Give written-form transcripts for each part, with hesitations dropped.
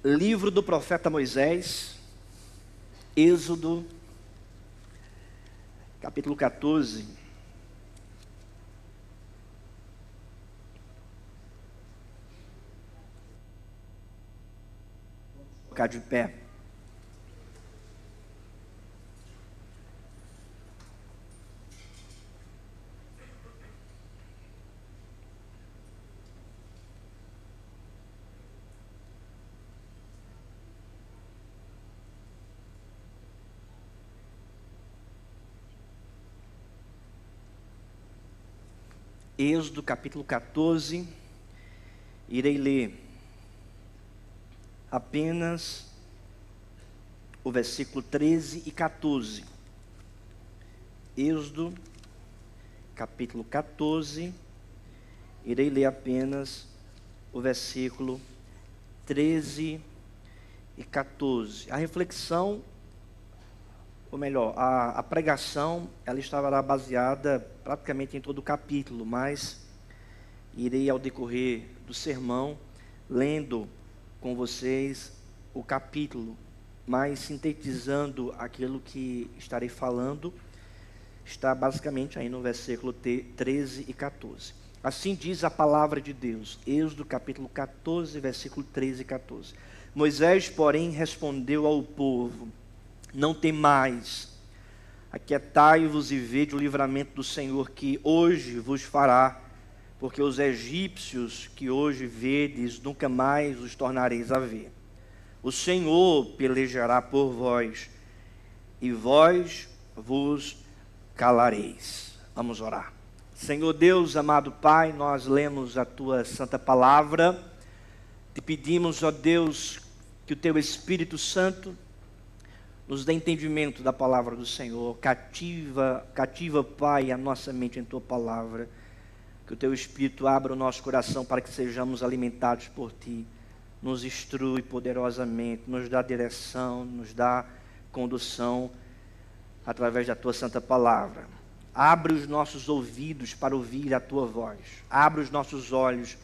Livro do profeta Moisés, Êxodo, capítulo 14. Vou ficar de pé. Êxodo capítulo 14, irei ler apenas o versículo 13 e 14. Êxodo capítulo 14, irei ler apenas o versículo 13 e 14. A reflexão, ou melhor, a pregação, ela estará baseada praticamente em todo o capítulo, mas irei ao decorrer do sermão, lendo com vocês o capítulo, mas sintetizando aquilo que estarei falando, está basicamente aí no versículo 13 e 14. Assim diz a palavra de Deus, Êxodo capítulo 14, versículo 13 e 14. Moisés, porém, respondeu ao povo: não temais, aquietai-vos e vede o livramento do Senhor que hoje vos fará, porque os egípcios que hoje vedes, nunca mais os tornareis a ver. O Senhor pelejará por vós, e vós vos calareis. Vamos orar. Senhor Deus, amado Pai, nós lemos a Tua santa palavra, te pedimos, ó Deus, que o Teu Espírito Santo nos dê entendimento da palavra do Senhor. Cativa, Pai, a nossa mente em Tua palavra. Que o Teu Espírito abra o nosso coração para que sejamos alimentados por Ti. Nos instrui poderosamente, nos dá direção, nos dá condução através da Tua santa palavra. Abre os nossos ouvidos para ouvir a Tua voz. Abre os nossos olhos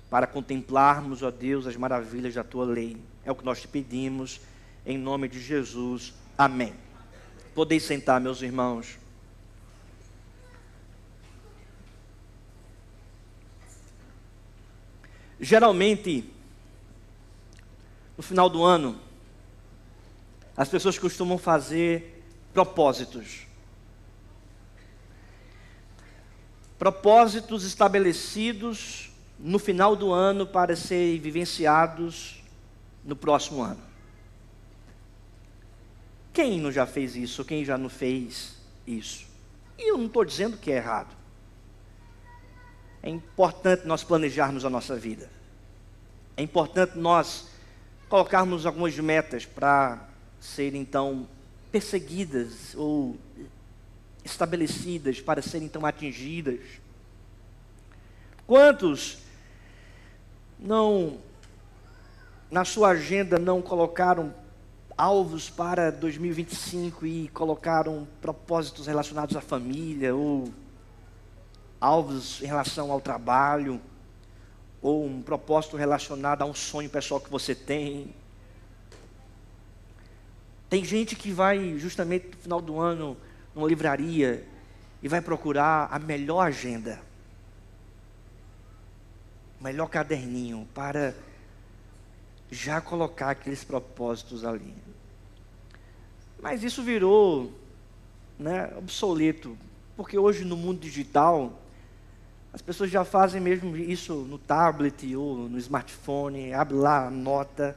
para contemplarmos, ó Deus, as maravilhas da Tua lei. É o que nós te pedimos. Em nome de Jesus, amém. Podeis sentar, meus irmãos. Geralmente, no final do ano, as pessoas costumam fazer propósitos. Propósitos estabelecidos no final do ano para serem vivenciados no próximo ano. Quem não já fez isso? Quem já não fez isso? E eu não estou dizendo que é errado. É importante nós planejarmos a nossa vida. É importante nós colocarmos algumas metas para serem então perseguidas ou estabelecidas para serem então atingidas. Quantos não, na sua agenda, não colocaram alvos para 2025 e colocaram propósitos relacionados à família, ou alvos em relação ao trabalho, ou um propósito relacionado a um sonho pessoal que você tem? Tem gente que vai justamente no final do ano numa livraria e vai procurar a melhor agenda, o melhor caderninho para já colocar aqueles propósitos ali. Mas isso virou, obsoleto, porque hoje no mundo digital, as pessoas já fazem mesmo isso no tablet ou no smartphone, abre lá a nota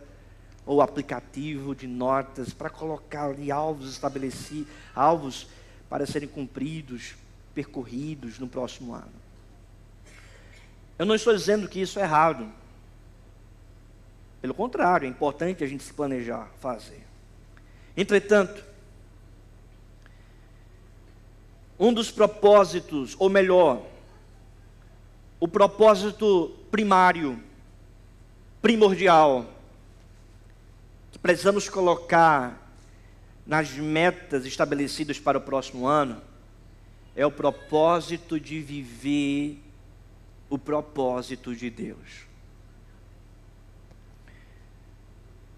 ou aplicativo de notas para colocar ali alvos estabelecidos, alvos para serem cumpridos, percorridos no próximo ano. Eu não estou dizendo que isso é errado. Pelo contrário, é importante a gente se planejar, fazer. Entretanto, um dos propósitos, ou melhor, o propósito primário, primordial, que precisamos colocar nas metas estabelecidas para o próximo ano, é o propósito de viver o propósito de Deus.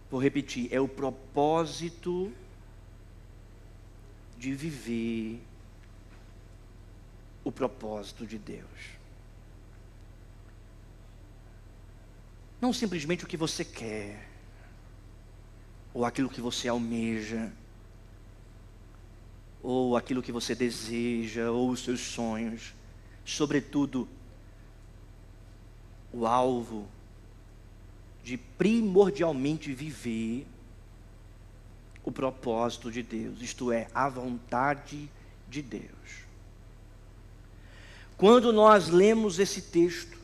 Vou repetir, é o propósito de viver o propósito de Deus. Não simplesmente o que você quer, ou aquilo que você almeja, ou aquilo que você deseja, ou os seus sonhos. Sobretudo, o alvo de primordialmente viver o propósito de Deus, isto é, a vontade de Deus. Quando nós lemos esse texto,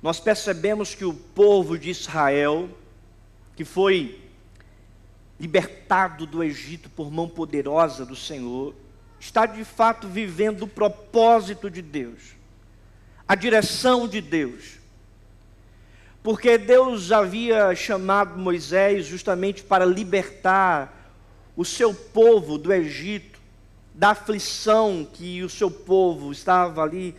nós percebemos que o povo de Israel, que foi libertado do Egito por mão poderosa do Senhor, está de fato vivendo o propósito de Deus, a direção de Deus. Porque Deus havia chamado Moisés justamente para libertar o seu povo do Egito, da aflição que o seu povo estava ali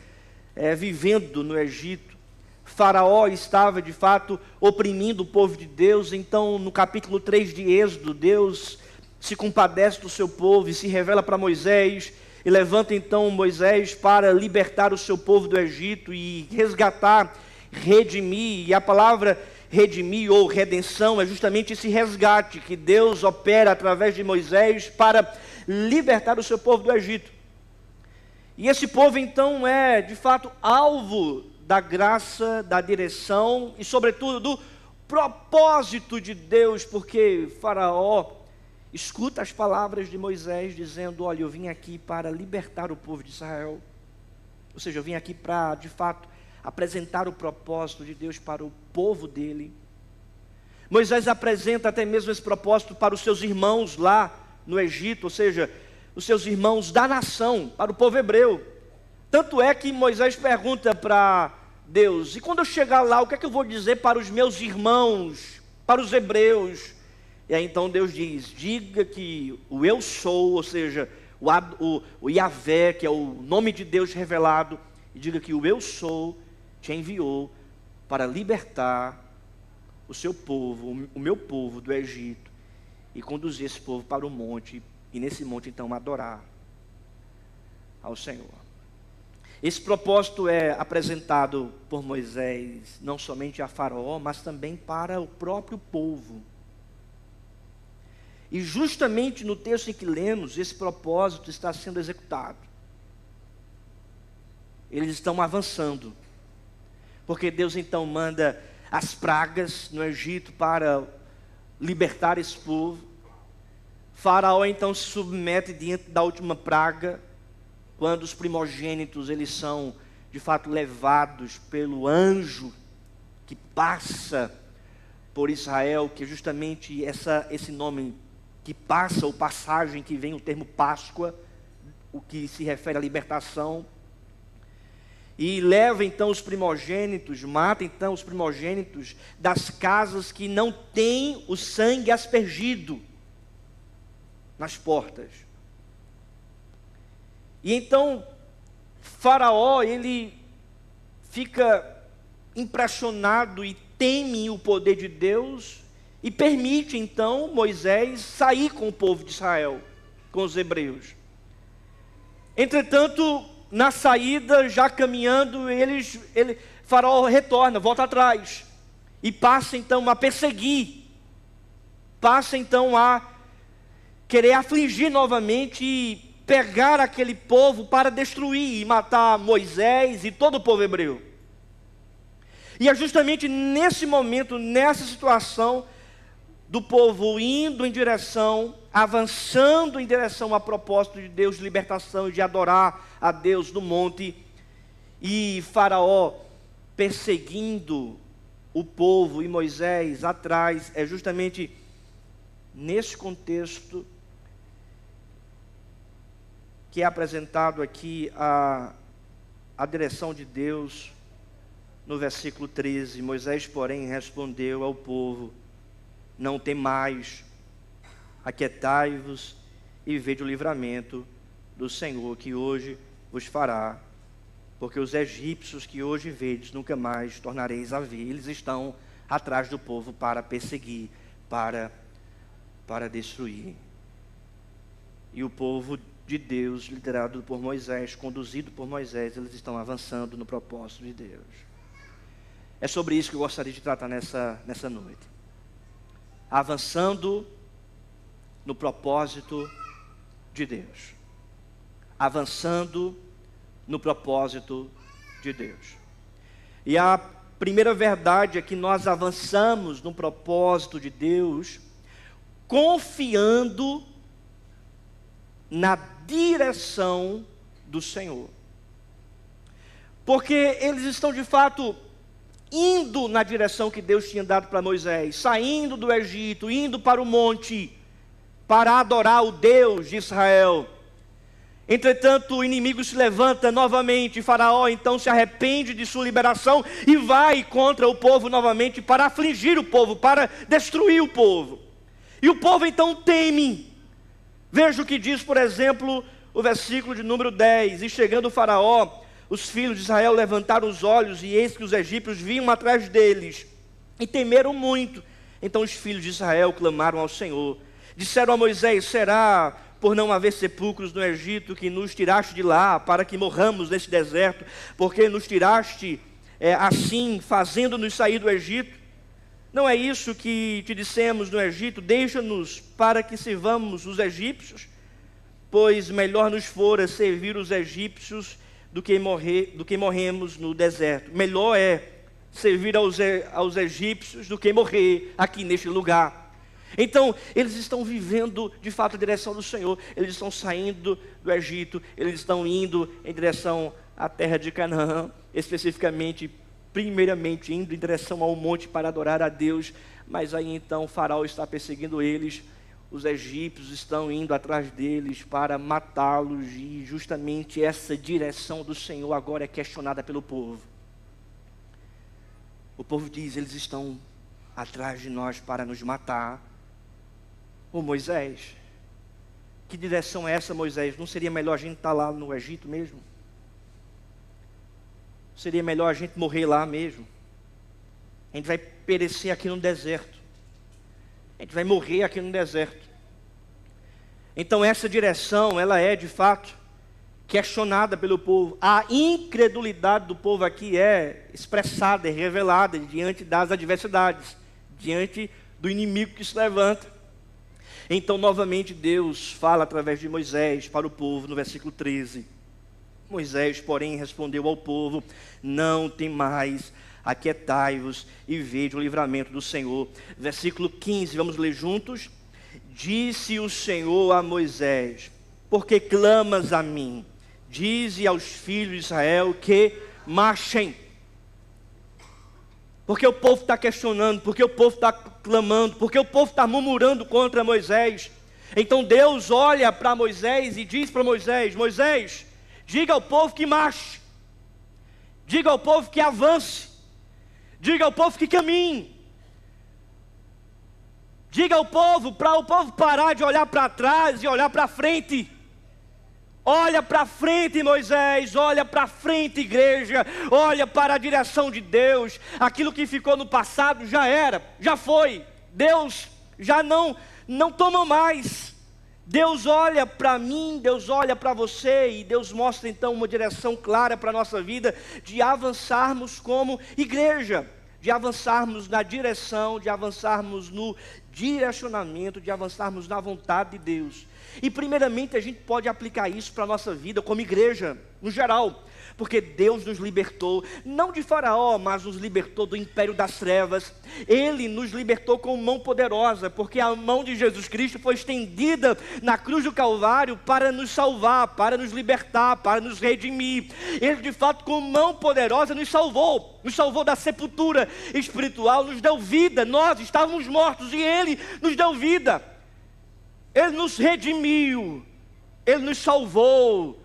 vivendo no Egito. Faraó estava de fato oprimindo o povo de Deus. Então no capítulo 3 de Êxodo, Deus se compadece do seu povo e se revela para Moisés, e levanta então Moisés para libertar o seu povo do Egito e resgatar, redimir. E a palavra redimir ou redenção é justamente esse resgate que Deus opera através de Moisés para libertar o seu povo do Egito. E esse povo então é de fato alvo da graça, da direção e sobretudo do propósito de Deus, porque Faraó escuta as palavras de Moisés dizendo: olha, eu vim aqui para libertar o povo de Israel. Ou seja, eu vim aqui para de fato apresentar o propósito de Deus para o povo dele. Moisés apresenta até mesmo esse propósito para os seus irmãos lá no Egito, ou seja, os seus irmãos da nação, para o povo hebreu. Tanto é que Moisés pergunta para Deus: e quando eu chegar lá, o que é que eu vou dizer para os meus irmãos, para os hebreus? E aí então Deus diz: diga que o eu sou, ou seja, o Yahvé, que é o nome de Deus revelado, e diga que o eu sou te enviou para libertar o seu povo, o meu povo do Egito, e conduzir esse povo para o monte, e nesse monte então adorar ao Senhor. Esse propósito é apresentado por Moisés não somente a Faraó, mas também para o próprio povo. E justamente no texto em que lemos, esse propósito está sendo executado. Eles estão avançando, porque Deus então manda as pragas no Egito para libertar esse povo. Faraó então se submete diante da última praga, quando os primogênitos eles são de fato levados pelo anjo que passa por Israel, que é justamente esse nome que passa, ou passagem, que vem o termo Páscoa, o que se refere à libertação. E leva então os primogênitos, mata então os primogênitos das casas que não têm o sangue aspergido nas portas. E então Faraó, ele fica impressionado e teme o poder de Deus, e permite então Moisés sair com o povo de Israel, com os hebreus. Entretanto, na saída, já caminhando, Faraó retorna, volta atrás, e passa então a perseguir, passa então a querer afligir novamente e pegar aquele povo para destruir e matar Moisés e todo o povo hebreu. E é justamente nesse momento, nessa situação, do povo indo em direção, avançando em direção a propósito de Deus, de libertação e de adorar a Deus no monte, e Faraó perseguindo o povo e Moisés atrás. É justamente nesse contexto que é apresentado aqui a direção de Deus no versículo 13. Moisés, porém, respondeu ao povo: não temais, aquietai-vos e vede o livramento do Senhor que hoje vos fará, porque os egípcios que hoje vedes nunca mais tornareis a ver. Eles estão atrás do povo para perseguir, para destruir. E o povo de Deus, liderado por Moisés, conduzido por Moisés, eles estão avançando no propósito de Deus. É sobre isso que eu gostaria de tratar nessa noite. Avançando no propósito de Deus. Avançando no propósito de Deus. E a primeira verdade é que nós avançamos no propósito de Deus, confiando na direção do Senhor. Porque eles estão de fato indo na direção que Deus tinha dado para Moisés, saindo do Egito, indo para o monte, para adorar o Deus de Israel. Entretanto, o inimigo se levanta novamente, Faraó então se arrepende de sua liberação e vai contra o povo novamente para afligir o povo, para destruir o povo. E o povo então teme. Veja o que diz, por exemplo, o versículo de número 10. E chegando o Faraó, os filhos de Israel levantaram os olhos, e eis que os egípcios vinham atrás deles, e temeram muito. Então os filhos de Israel clamaram ao Senhor. Disseram a Moisés: será por não haver sepulcros no Egito que nos tiraste de lá, para que morramos nesse deserto? Porque nos tiraste assim, fazendo-nos sair do Egito? Não é isso que te dissemos no Egito: deixa-nos para que sirvamos os egípcios? Pois melhor nos fora servir os egípcios do que morremos no deserto. Melhor é servir aos egípcios do que morrer aqui neste lugar. Então, eles estão vivendo de fato a direção do Senhor. Eles estão saindo do Egito, eles estão indo em direção à terra de Canaã, especificamente, primeiramente, indo em direção ao monte para adorar a Deus. Mas aí então o Faraó está perseguindo eles, os egípcios estão indo atrás deles para matá-los, e justamente essa direção do Senhor agora é questionada pelo povo. O povo diz: eles estão atrás de nós para nos matar. Ô Moisés, que direção é essa, Moisés? Não seria melhor a gente estar lá no Egito mesmo? Seria melhor a gente morrer lá mesmo? A gente vai perecer aqui no deserto. A gente vai morrer aqui no deserto. Então essa direção, ela é de fato questionada pelo povo. A incredulidade do povo aqui é expressada, é revelada diante das adversidades, diante do inimigo que se levanta. Então novamente Deus fala através de Moisés para o povo no versículo 13. Moisés, porém, respondeu ao povo: não temais, aquietai-vos e vede o livramento do Senhor. Versículo 15, vamos ler juntos. Disse o Senhor a Moisés: por que clamas a mim? Dize aos filhos de Israel que marchem. Porque o povo está questionando, porque o povo está clamando, porque o povo está murmurando contra Moisés. Então Deus olha para Moisés e diz para Moisés: Moisés, diga ao povo que marche, diga ao povo que avance, diga ao povo que caminhe, diga ao povo, para o povo parar de olhar para trás e olhar para frente. Olha para frente, Moisés, olha para frente, igreja, olha para a direção de Deus. Aquilo que ficou no passado já era, já foi. Deus já não toma mais. Deus olha para mim, Deus olha para você, e Deus mostra então uma direção clara para a nossa vida, de avançarmos como igreja, de avançarmos na direção, de avançarmos no direcionamento, de avançarmos na vontade de Deus. E primeiramente a gente pode aplicar isso para a nossa vida como igreja, no geral, porque Deus nos libertou, não de Faraó, mas nos libertou do império das trevas. Ele nos libertou com mão poderosa, porque a mão de Jesus Cristo foi estendida na cruz do Calvário para nos salvar, para nos libertar, para nos redimir. Ele de fato com mão poderosa nos salvou da sepultura espiritual, nos deu vida. Nós estávamos mortos e Ele nos deu vida. Ele nos redimiu, Ele nos salvou,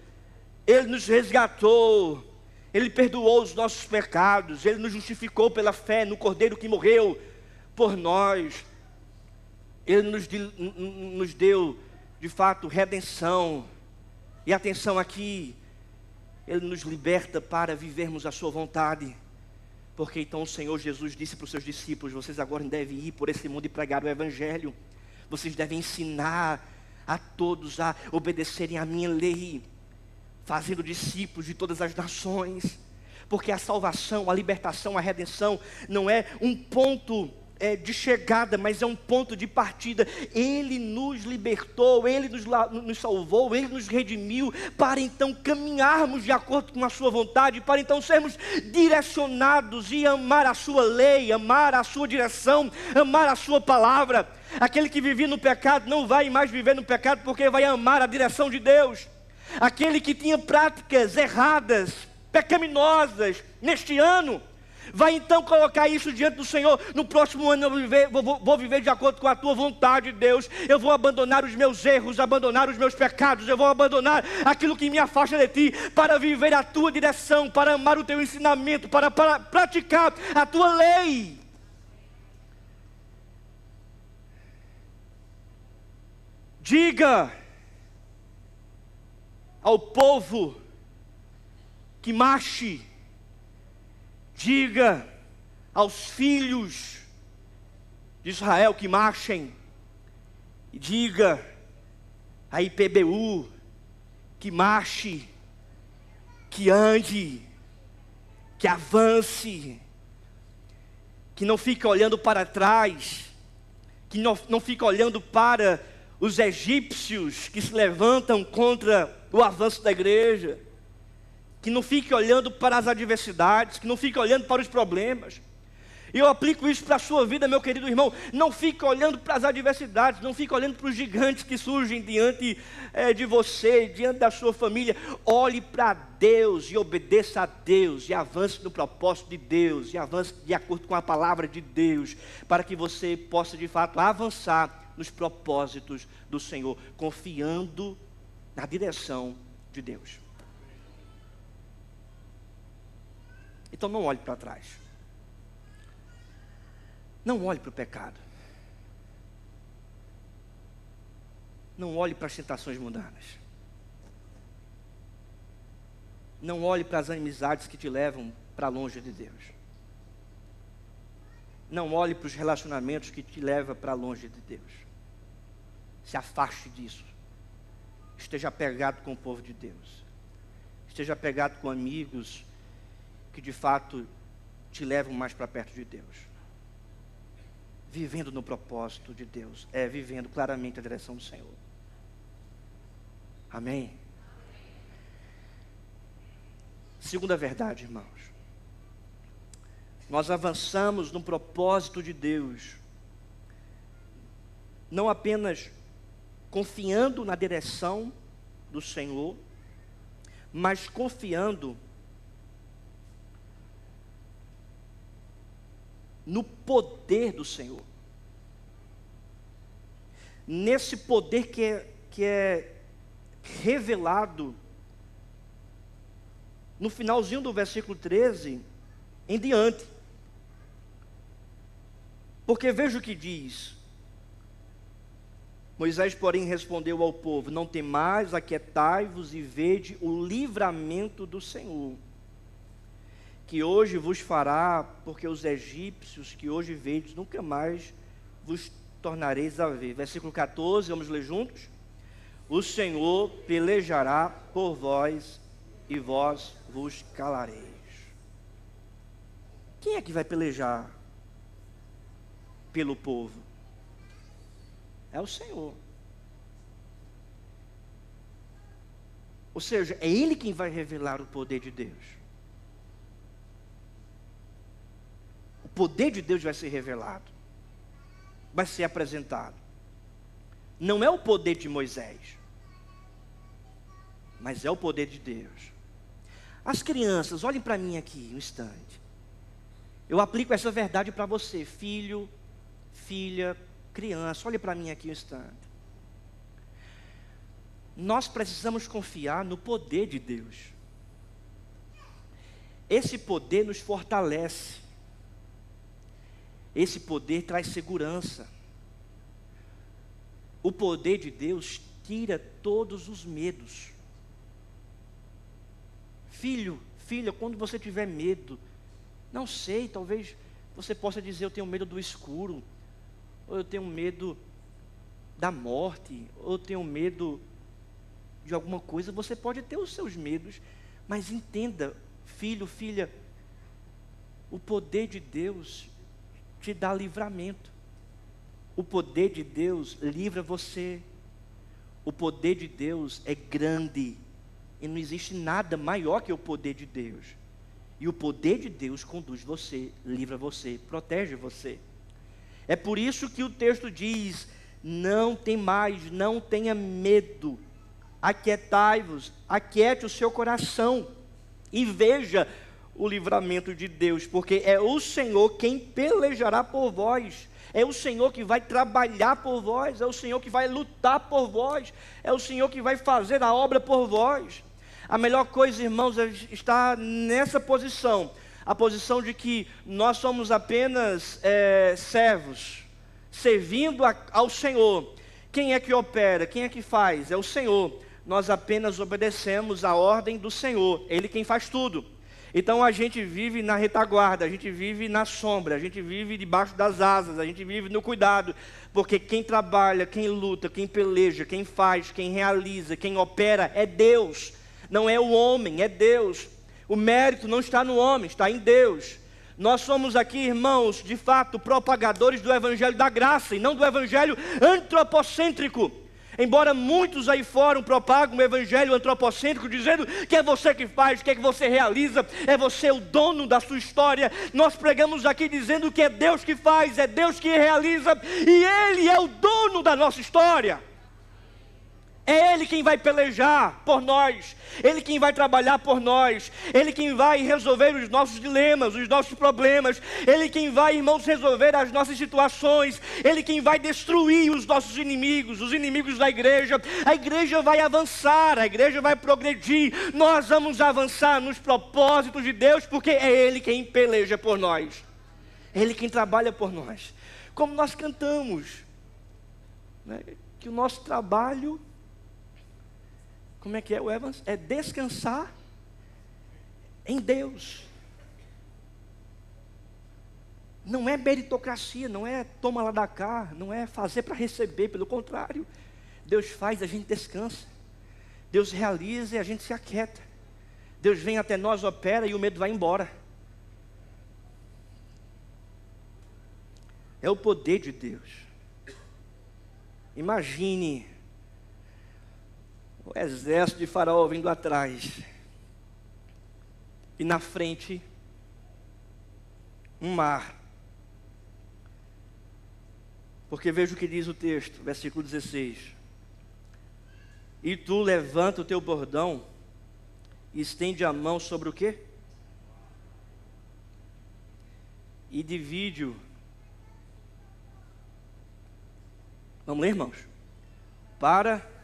Ele nos resgatou, Ele perdoou os nossos pecados, Ele nos justificou pela fé no Cordeiro que morreu por nós. Ele nos deu, de fato, redenção. E atenção aqui, Ele nos liberta para vivermos a sua vontade. Porque então o Senhor Jesus disse para os seus discípulos: vocês agora devem ir por esse mundo e pregar o Evangelho. Vocês devem ensinar a todos a obedecerem à minha lei, fazendo discípulos de todas as nações. Porque a salvação, a libertação, a redenção não é um ponto de chegada, mas é um ponto de partida. Ele nos libertou, Ele nos salvou, Ele nos redimiu, para então caminharmos de acordo com a sua vontade, para então sermos direcionados e amar a sua lei, amar a sua direção, amar a sua palavra. Aquele que vivia no pecado não vai mais viver no pecado, porque vai amar a direção de Deus. Aquele que tinha práticas erradas, pecaminosas, neste ano, vai então colocar isso diante do Senhor. No próximo ano eu vou viver de acordo com a tua vontade, Deus. Eu vou abandonar os meus erros, abandonar os meus pecados. Eu vou abandonar aquilo que me afasta de ti, para viver a tua direção, para amar o teu ensinamento, para praticar a tua lei. Diga ao povo que marche. Diga aos filhos de Israel que marchem. E diga à IPBU que marche, que ande, que avance, que não fique olhando para trás, que não fique olhando para os egípcios que se levantam contra o avanço da igreja, que não fique olhando para as adversidades, que não fique olhando para os problemas. E eu aplico isso para a sua vida, meu querido irmão. Não fique olhando para as adversidades, não fique olhando para os gigantes que surgem diante de você, diante da sua família. Olhe para Deus e obedeça a Deus, e avance no propósito de Deus, e avance de acordo com a palavra de Deus, para que você possa de fato avançar nos propósitos do Senhor, confiando na direção de Deus. Então não olhe para trás. Não olhe para o pecado. Não olhe para as tentações mundanas. Não olhe para as amizades que te levam para longe de Deus. Não olhe para os relacionamentos que te levam para longe de Deus. Se afaste disso. Esteja apegado com o povo de Deus. Esteja apegado com amigos que de fato te levam mais para perto de Deus. Vivendo no propósito de Deus, vivendo claramente a direção do Senhor. Amém? Segunda verdade, irmãos. Nós avançamos no propósito de Deus, não apenas confiando na direção do Senhor, mas confiando no poder do Senhor. Nesse poder que é revelado no finalzinho do versículo 13 em diante. Porque veja o que diz. Moisés, porém, respondeu ao povo: não temais, aquietai-vos e vede o livramento do Senhor, que hoje vos fará, porque os egípcios que hoje vedes, nunca mais vos tornareis a ver. Versículo 14, vamos ler juntos? O Senhor pelejará por vós, e vós vos calareis. Quem é que vai pelejar pelo povo? É o Senhor. Ou seja, é Ele quem vai revelar o poder de Deus. O poder de Deus vai ser revelado, vai ser apresentado. Não é o poder de Moisés, mas é o poder de Deus. As crianças, olhem para mim aqui um instante. Eu aplico essa verdade para você, filho, filha, criança, olhe para mim aqui um instante. Nós precisamos confiar no poder de Deus. Esse poder nos fortalece. Esse poder traz segurança. O poder de Deus tira todos os medos. Filho, filha, quando você tiver medo, Não sei, talvez você possa dizer: eu tenho medo do escuro, ou eu tenho medo da morte, ou eu tenho medo de alguma coisa. Você pode ter os seus medos, mas entenda, filho, filha, o poder de Deus te dá livramento. O poder de Deus livra você. O poder de Deus é grande, e não existe nada maior que o poder de Deus. E o poder de Deus conduz você, livra você, protege você. É por isso que o texto diz: não tem mais, não tenha medo, aquietai-vos, aquiete o seu coração, e veja o livramento de Deus, porque é o Senhor quem pelejará por vós, é o Senhor que vai trabalhar por vós, é o Senhor que vai lutar por vós, é o Senhor que vai fazer a obra por vós. A melhor coisa, irmãos, é estar nessa posição, a posição de que nós somos apenas servos, servindo ao Senhor. Quem é que opera? Quem é que faz? É o Senhor. Nós apenas obedecemos a ordem do Senhor, Ele quem faz tudo. Então a gente vive na retaguarda, a gente vive na sombra, a gente vive debaixo das asas, a gente vive no cuidado, porque quem trabalha, quem luta, quem peleja, quem faz, quem realiza, quem opera é Deus, não é o homem, é Deus. O mérito não está no homem, está em Deus. Nós somos aqui, irmãos, de fato, propagadores do Evangelho da graça, e não do Evangelho antropocêntrico. Embora muitos aí fora propagam o evangelho antropocêntrico, dizendo que é você que faz, que é que você realiza, é você o dono da sua história. Nós pregamos aqui dizendo que é Deus que faz, é Deus que realiza, e Ele é o dono da nossa história. É Ele quem vai pelejar por nós, Ele quem vai trabalhar por nós, Ele quem vai resolver os nossos dilemas, os nossos problemas, Ele quem vai, irmãos, resolver as nossas situações, Ele quem vai destruir os nossos inimigos, os inimigos da igreja. A igreja vai avançar, a igreja vai progredir, nós vamos avançar nos propósitos de Deus, porque é Ele quem peleja por nós, é Ele quem trabalha por nós. Como nós cantamos, né, que o nosso trabalho... Como é que é, o Evans? É descansar em Deus. Não é meritocracia, não é toma lá da cá, não é fazer para receber, pelo contrário. Deus faz, a gente descansa. Deus realiza e a gente se aquieta. Deus vem até nós, opera e o medo vai embora. É o poder de Deus. Imagine o exército de Faraó vindo atrás, e na frente um mar. Porque veja o que diz o texto, versículo 16: e tu levanta o teu bordão e estende a mão sobre o quê? E divide-o. Vamos ler, irmãos? Para...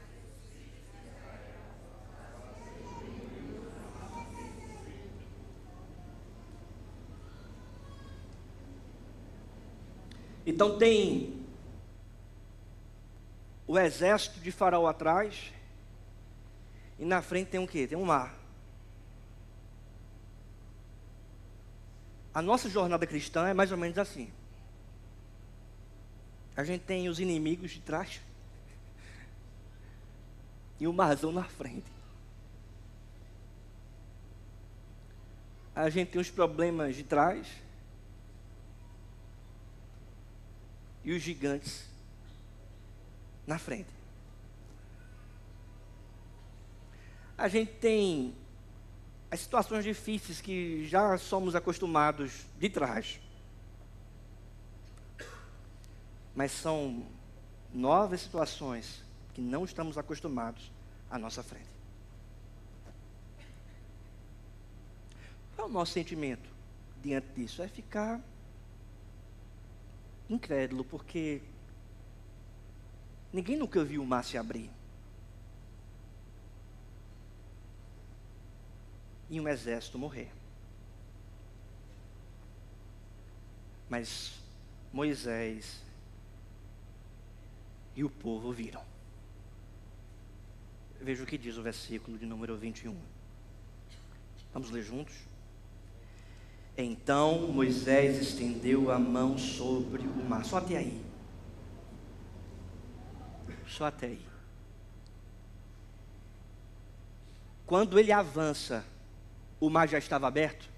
Então tem o exército de Faraó atrás, e na frente tem o quê? Tem um mar. A nossa jornada cristã é mais ou menos assim. A gente tem os inimigos de trás e o marzão na frente. A gente tem os problemas de trás e os gigantes na frente. A gente tem as situações difíceis que já somos acostumados de trás, mas são novas situações que não estamos acostumados à nossa frente. Qual é o nosso sentimento diante disso? É ficar incrédulo, porque ninguém nunca viu o mar se abrir e um exército morrer. Mas Moisés e o povo viram. Veja o que diz o versículo de número 21. Vamos ler juntos? Então Moisés estendeu a mão sobre o mar. Só até aí. Só até aí. Quando ele avança, o mar já estava aberto?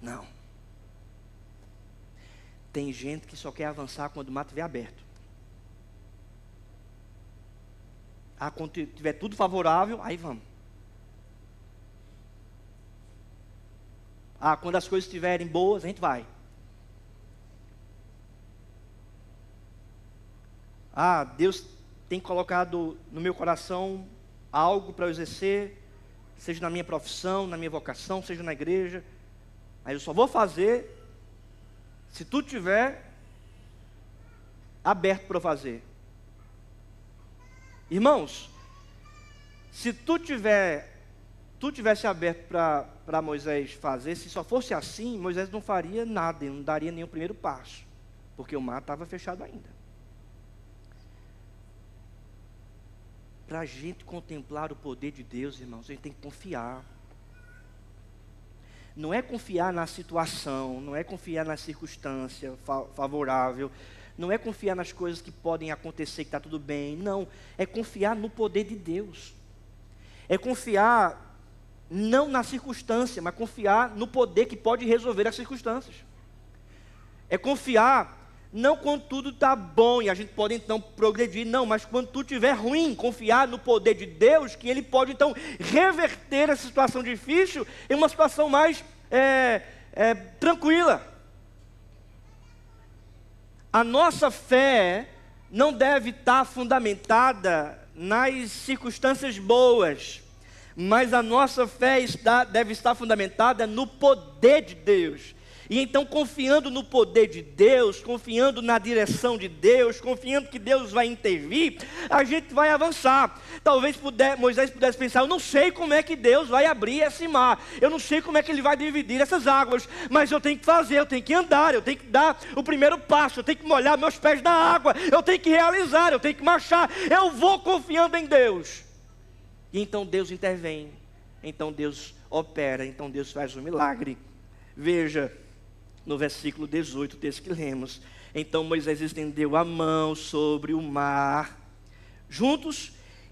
Não. Tem gente que só quer avançar quando o mar estiver aberto. Quando tiver tudo favorável, aí vamos. Quando as coisas estiverem boas, a gente vai. Deus tem colocado no meu coração algo para eu exercer, seja na minha profissão, na minha vocação, seja na igreja. Aí eu só vou fazer se tu tiver aberto para fazer. Irmãos, se tu tivesse aberto para Moisés fazer, se só fosse assim, Moisés não faria nada, ele não daria nenhum primeiro passo, porque o mar estava fechado ainda. Para a gente contemplar o poder de Deus, irmãos, a gente tem que confiar. Não é confiar na situação, não é confiar na circunstância favorável, não é confiar nas coisas que podem acontecer, que está tudo bem, não, é confiar no poder de Deus. É confiar não na circunstância, mas confiar no poder que pode resolver as circunstâncias. É confiar não quando tudo está bom e a gente pode então progredir, não, mas quando tudo estiver ruim, confiar no poder de Deus, que Ele pode então reverter essa situação difícil em uma situação mais tranquila. A nossa fé não deve estar fundamentada nas circunstâncias boas, mas a nossa fé deve estar fundamentada no poder de Deus. E então, confiando no poder de Deus, confiando na direção de Deus, confiando que Deus vai intervir, a gente vai avançar. Talvez Moisés pudesse pensar: eu não sei como é que Deus vai abrir esse mar, eu não sei como é que Ele vai dividir essas águas, mas eu tenho que fazer, eu tenho que andar, eu tenho que dar o primeiro passo, eu tenho que molhar meus pés na água, eu tenho que realizar, eu tenho que marchar, eu vou confiando em Deus. E então Deus intervém, então Deus opera, então Deus faz um milagre. Veja, no versículo 18, texto que lemos: então Moisés estendeu a mão sobre o mar, juntos,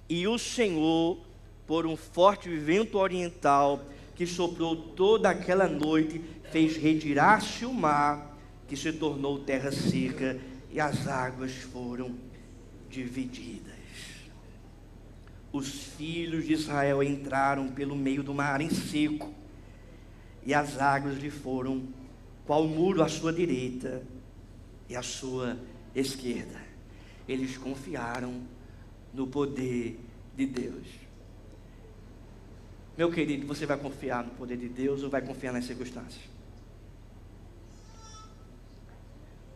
e o Senhor, por um forte vento oriental, que soprou toda aquela noite, fez retirar-se o mar, que se tornou terra seca, e as águas foram divididas. Os filhos de Israel entraram pelo meio do mar em seco, e as águas lhe foram qual muro à sua direita e à sua esquerda. Eles confiaram no poder de Deus. Meu querido, você vai confiar no poder de Deus ou vai confiar nas circunstâncias?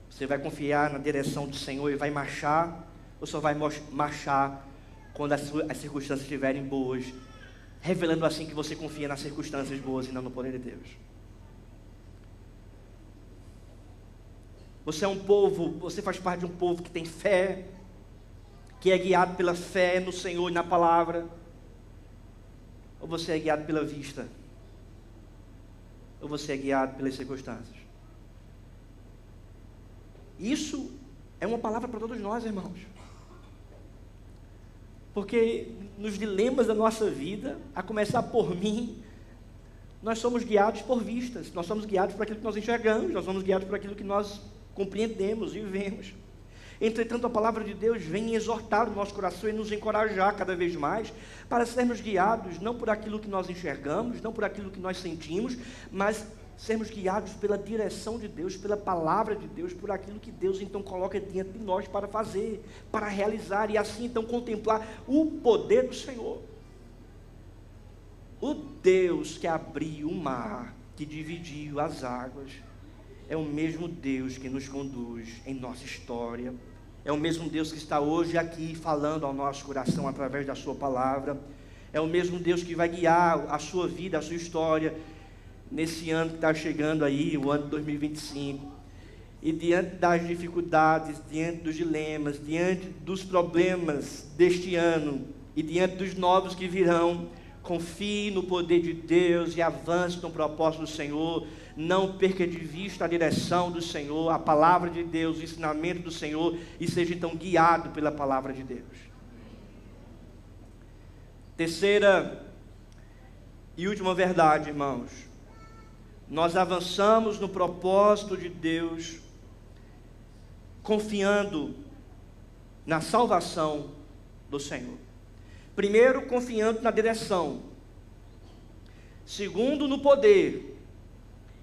Você vai confiar na direção do Senhor e vai marchar, ou só vai marchar quando as circunstâncias estiverem boas, revelando assim que você confia nas circunstâncias boas e não no poder de Deus? Você é um povo, você faz parte de um povo que tem fé, que é guiado pela fé no Senhor e na palavra? Ou você é guiado pela vista? Ou você é guiado pelas circunstâncias? Isso é uma palavra para todos nós, irmãos. Porque nos dilemas da nossa vida, a começar por mim, nós somos guiados por vistas, nós somos guiados por aquilo que nós enxergamos, nós somos guiados por aquilo que nós compreendemos e vivemos. Entretanto, a palavra de Deus vem exortar o nosso coração e nos encorajar cada vez mais para sermos guiados não por aquilo que nós enxergamos, não por aquilo que nós sentimos, mas sermos guiados pela direção de Deus, pela palavra de Deus, por aquilo que Deus então coloca diante de nós para fazer, para realizar, e assim então contemplar o poder do Senhor. O Deus que abriu o mar, que dividiu as águas, é o mesmo Deus que nos conduz em nossa história, é o mesmo Deus que está hoje aqui falando ao nosso coração através da sua palavra, é o mesmo Deus que vai guiar a sua vida, a sua história, nesse ano que está chegando aí, o ano de 2025, e diante das dificuldades, diante dos dilemas, diante dos problemas deste ano, e diante dos novos que virão, confie no poder de Deus e avance no propósito do Senhor. não perca de vista a direção do Senhor, a palavra de Deus, o ensinamento do Senhor, e seja então guiado pela palavra de Deus. Terceira e última verdade, irmãos. Nós avançamos no propósito de Deus, confiando na salvação do Senhor. Primeiro, confiando na direção. Segundo, no poder.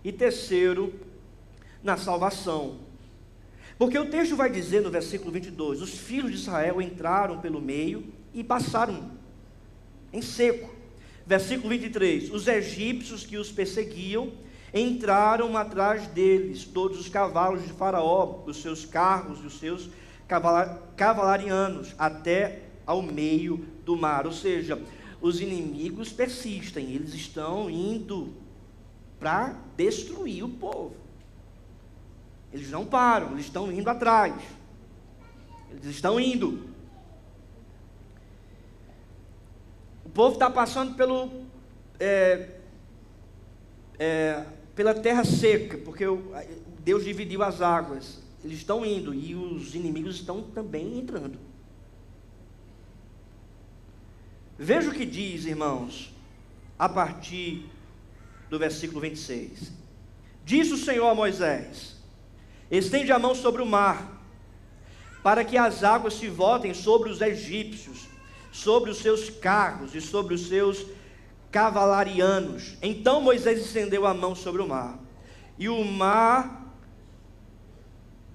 E terceiro, na salvação. Porque o texto vai dizer no versículo 22, os filhos de Israel entraram pelo meio e passaram em seco. Versículo 23, os egípcios que os perseguiam entraram atrás deles, todos os cavalos de Faraó, os seus carros e os seus cavalarianos, até ao meio do mar. Ou seja, os inimigos persistem, eles estão indo para destruir o povo. Eles não param, eles estão indo atrás. Eles estão indo. O povo está passando pela terra seca, porque Deus dividiu as águas. Eles estão indo e os inimigos estão também entrando. Veja o que diz, irmãos, a partir do versículo 26. Disse o Senhor a Moisés: estende a mão sobre o mar, para que as águas se voltem sobre os egípcios, sobre os seus carros e sobre os seus cavalarianos. Então Moisés estendeu a mão sobre o mar, e o mar,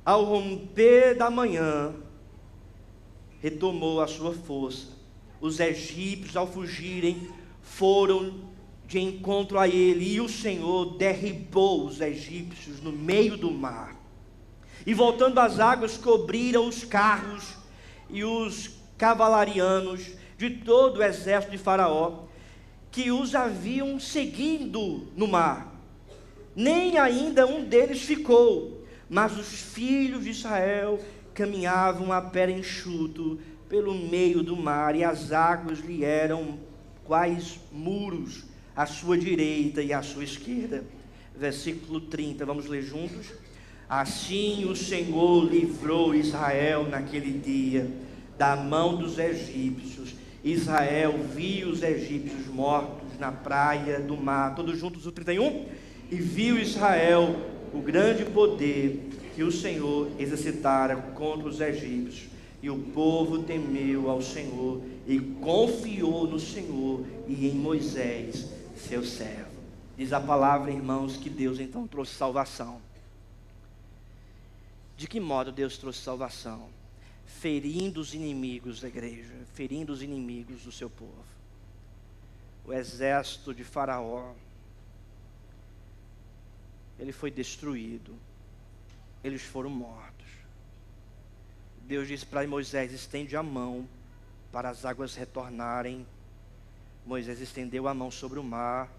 ao romper da manhã, retomou a sua força. Os egípcios, ao fugirem, foram de encontro a ele, e o Senhor derribou os egípcios no meio do mar. E voltando as águas, cobriram os carros e os cavalarianos de todo o exército de Faraó, que os haviam seguindo no mar. Nem ainda um deles ficou, mas os filhos de Israel caminhavam a pé enxuto pelo meio do mar, e as águas lhe eram quais muros à sua direita e à sua esquerda. Versículo 30, vamos ler juntos? Assim o Senhor livrou Israel naquele dia da mão dos egípcios. Israel viu os egípcios mortos na praia do mar. Todos juntos o 31? E viu Israel o grande poder que o Senhor exercitara contra os egípcios. E o povo temeu ao Senhor e confiou no Senhor e em Moisés, seu servo. Diz a palavra, irmãos, que Deus então trouxe salvação. De que modo Deus trouxe salvação? Ferindo os inimigos da igreja, ferindo os inimigos do seu povo. O exército de Faraó, ele foi destruído, eles foram mortos. Deus disse para Moisés: estende a mão para as águas retornarem. Moisés estendeu a mão sobre o mar,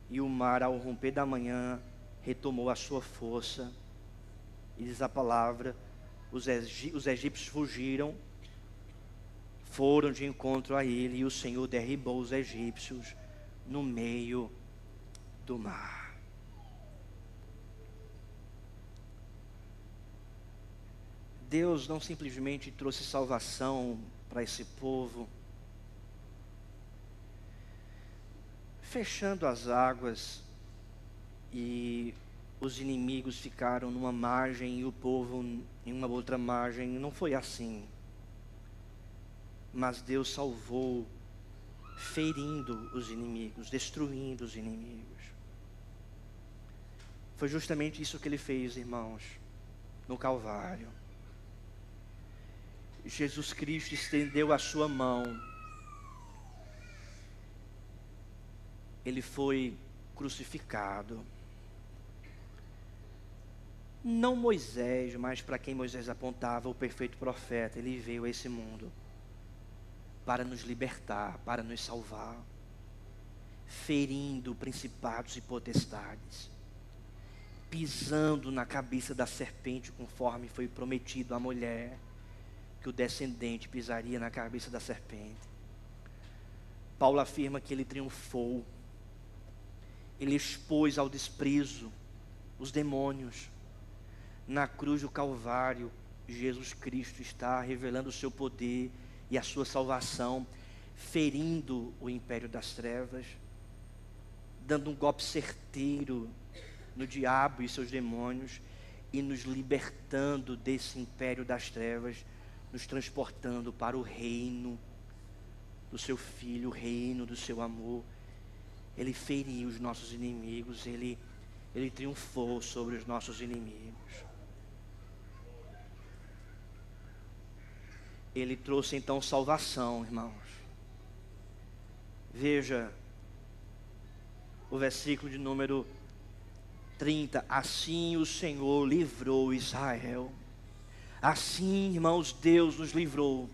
e o mar, ao romper da manhã, retomou a sua força. E diz a palavra, os egípcios fugiram, foram de encontro a ele, e o Senhor derribou os egípcios no meio do mar. Deus não simplesmente trouxe salvação para esse povo, fechando as águas, e os inimigos ficaram numa margem e o povo em uma outra margem. Não foi assim. Mas Deus salvou, ferindo os inimigos, destruindo os inimigos. Foi justamente isso que ele fez, irmãos, no Calvário. Jesus Cristo estendeu a sua mão. Ele foi crucificado. Não Moisés, mas para quem Moisés apontava, o perfeito profeta. Ele veio a esse mundo para nos libertar, para nos salvar, ferindo principados e potestades, pisando na cabeça da serpente, conforme foi prometido à mulher, que o descendente pisaria na cabeça da serpente. Paulo afirma que ele triunfou, Ele expôs ao desprezo os demônios. Na cruz do Calvário, Jesus Cristo está revelando o seu poder e a sua salvação, ferindo o império das trevas, dando um golpe certeiro no diabo e seus demônios, e nos libertando desse império das trevas, nos transportando para o reino do seu Filho, o reino do seu amor. Ele feriu os nossos inimigos, Ele triunfou sobre os nossos inimigos. Ele trouxe então salvação, irmãos. Veja o versículo de número 30. Assim o Senhor livrou Israel. Assim, irmãos, Deus nos livrou.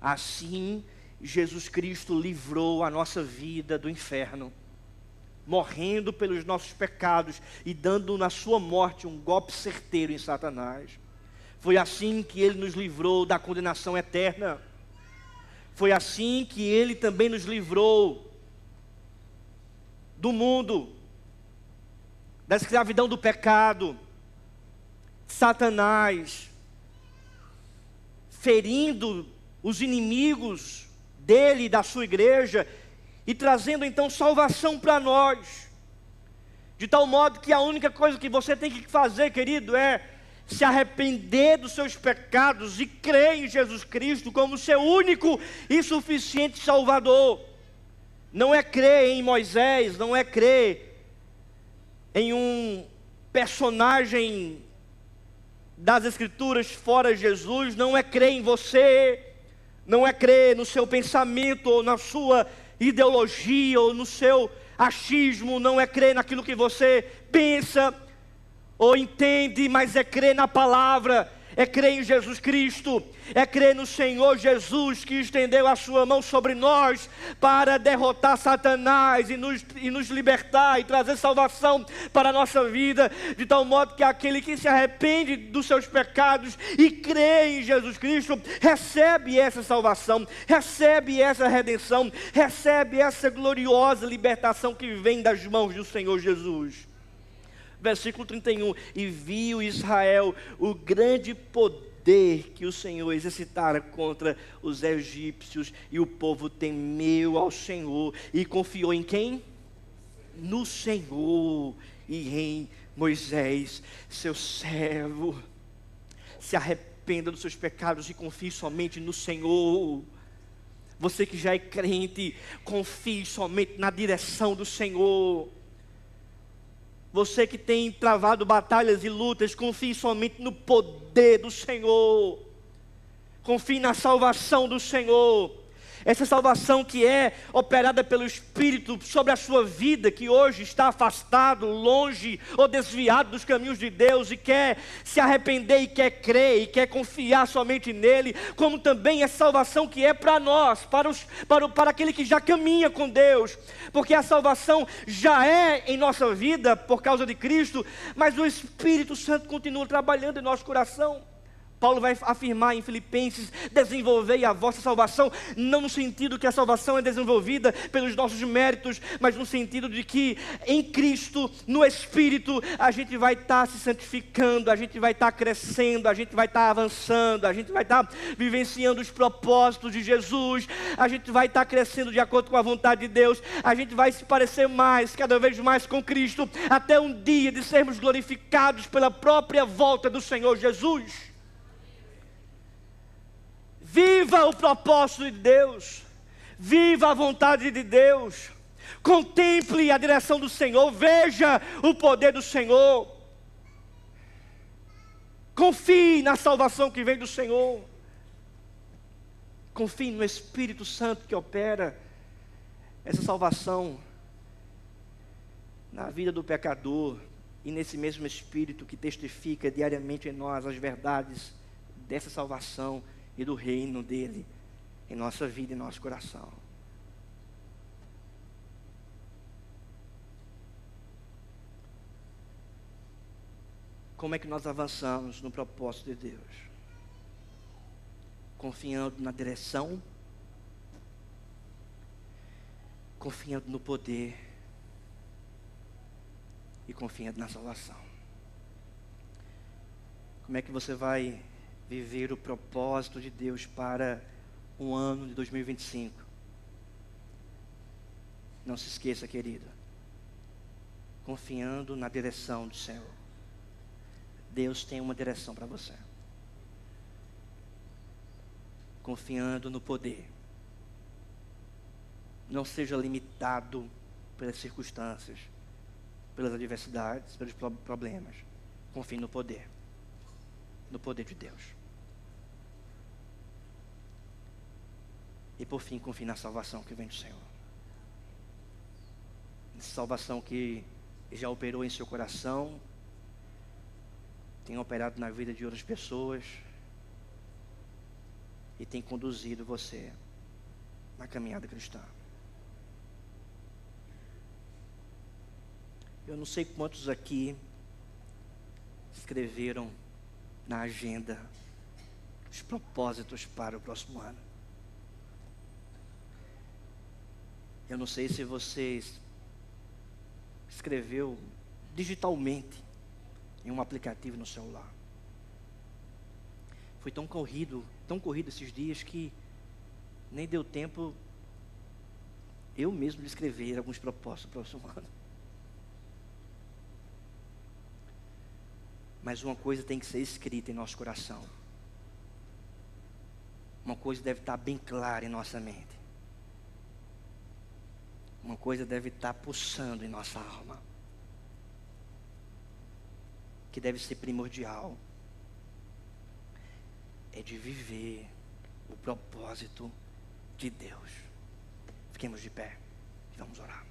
Assim, Jesus Cristo livrou a nossa vida do inferno, morrendo pelos nossos pecados e dando na sua morte um golpe certeiro em Satanás. Foi assim que Ele nos livrou da condenação eterna. Foi assim que Ele também nos livrou do mundo, da escravidão do pecado, Satanás, ferindo os inimigos dele e da sua igreja, e trazendo então salvação para nós, de tal modo que a única coisa que você tem que fazer, querido, é se arrepender dos seus pecados e crer em Jesus Cristo como seu único e suficiente Salvador. Não é crer em Moisés, não é crer em um personagem das Escrituras fora Jesus, não é crer em você, não é crer no seu pensamento, ou na sua ideologia, ou no seu achismo, não é crer naquilo que você pensa ou entende, mas é crer na palavra, é crer em Jesus Cristo, é crer no Senhor Jesus, que estendeu a sua mão sobre nós para derrotar Satanás e nos libertar e trazer salvação para a nossa vida, de tal modo que aquele que se arrepende dos seus pecados e crê em Jesus Cristo, recebe essa salvação, recebe essa redenção, recebe essa gloriosa libertação que vem das mãos do Senhor Jesus. Versículo 31, e viu Israel o grande poder que o Senhor exercitara contra os egípcios, e o povo temeu ao Senhor, e confiou em quem? No Senhor, e em Moisés, seu servo. Se arrependa dos seus pecados e confie somente no Senhor. Você que já é crente, confie somente na direção do Senhor. Você que tem travado batalhas e lutas, confie somente no poder do Senhor. Confie na salvação do Senhor. Essa salvação que é operada pelo Espírito sobre a sua vida, que hoje está afastado, longe ou desviado dos caminhos de Deus, e quer se arrepender, e quer crer, e quer confiar somente nele, como também é salvação que é para nós, para aquele que já caminha com Deus, porque a salvação já é em nossa vida por causa de Cristo, mas o Espírito Santo continua trabalhando em nosso coração. Paulo vai afirmar em Filipenses: desenvolvei a vossa salvação, não no sentido que a salvação é desenvolvida pelos nossos méritos, mas no sentido de que em Cristo, no Espírito, a gente vai estar se santificando, a gente vai estar crescendo, a gente vai estar avançando, a gente vai estar vivenciando os propósitos de Jesus, a gente vai estar crescendo de acordo com a vontade de Deus, a gente vai se parecer mais, cada vez mais com Cristo, até um dia de sermos glorificados pela própria volta do Senhor Jesus. Viva o propósito de Deus, viva a vontade de Deus, contemple a direção do Senhor, veja o poder do Senhor, confie na salvação que vem do Senhor, confie no Espírito Santo que opera essa salvação na vida do pecador, e nesse mesmo Espírito que testifica diariamente em nós as verdades dessa salvação e do reino dele em nossa vida e nosso coração. Como é que nós avançamos no propósito de Deus? Confiando na direção, confiando no poder e confiando na salvação. Como é que você vai viver o propósito de Deus para o ano de 2025? Não se esqueça, querido, confiando na direção do Senhor. Deus tem uma direção para você. Confiando no poder. Não seja limitado pelas circunstâncias, pelas adversidades, pelos problemas. Confie no poder de Deus. E por fim, confie na salvação que vem do Senhor. Salvação que já operou em seu coração, tem operado na vida de outras pessoas e tem conduzido você na caminhada cristã. Eu não sei quantos aqui escreveram na agenda os propósitos para o próximo ano. Eu não sei se vocês escreveu digitalmente em um aplicativo no celular. Foi tão corrido esses dias que nem deu tempo eu mesmo de escrever alguns propósitos para o próximo ano. Mas uma coisa tem que ser escrita em nosso coração. Uma coisa deve estar bem clara em nossa mente. Uma coisa deve estar pulsando em nossa alma. Que deve ser primordial. É de viver o propósito de Deus. Fiquemos de pé e vamos orar.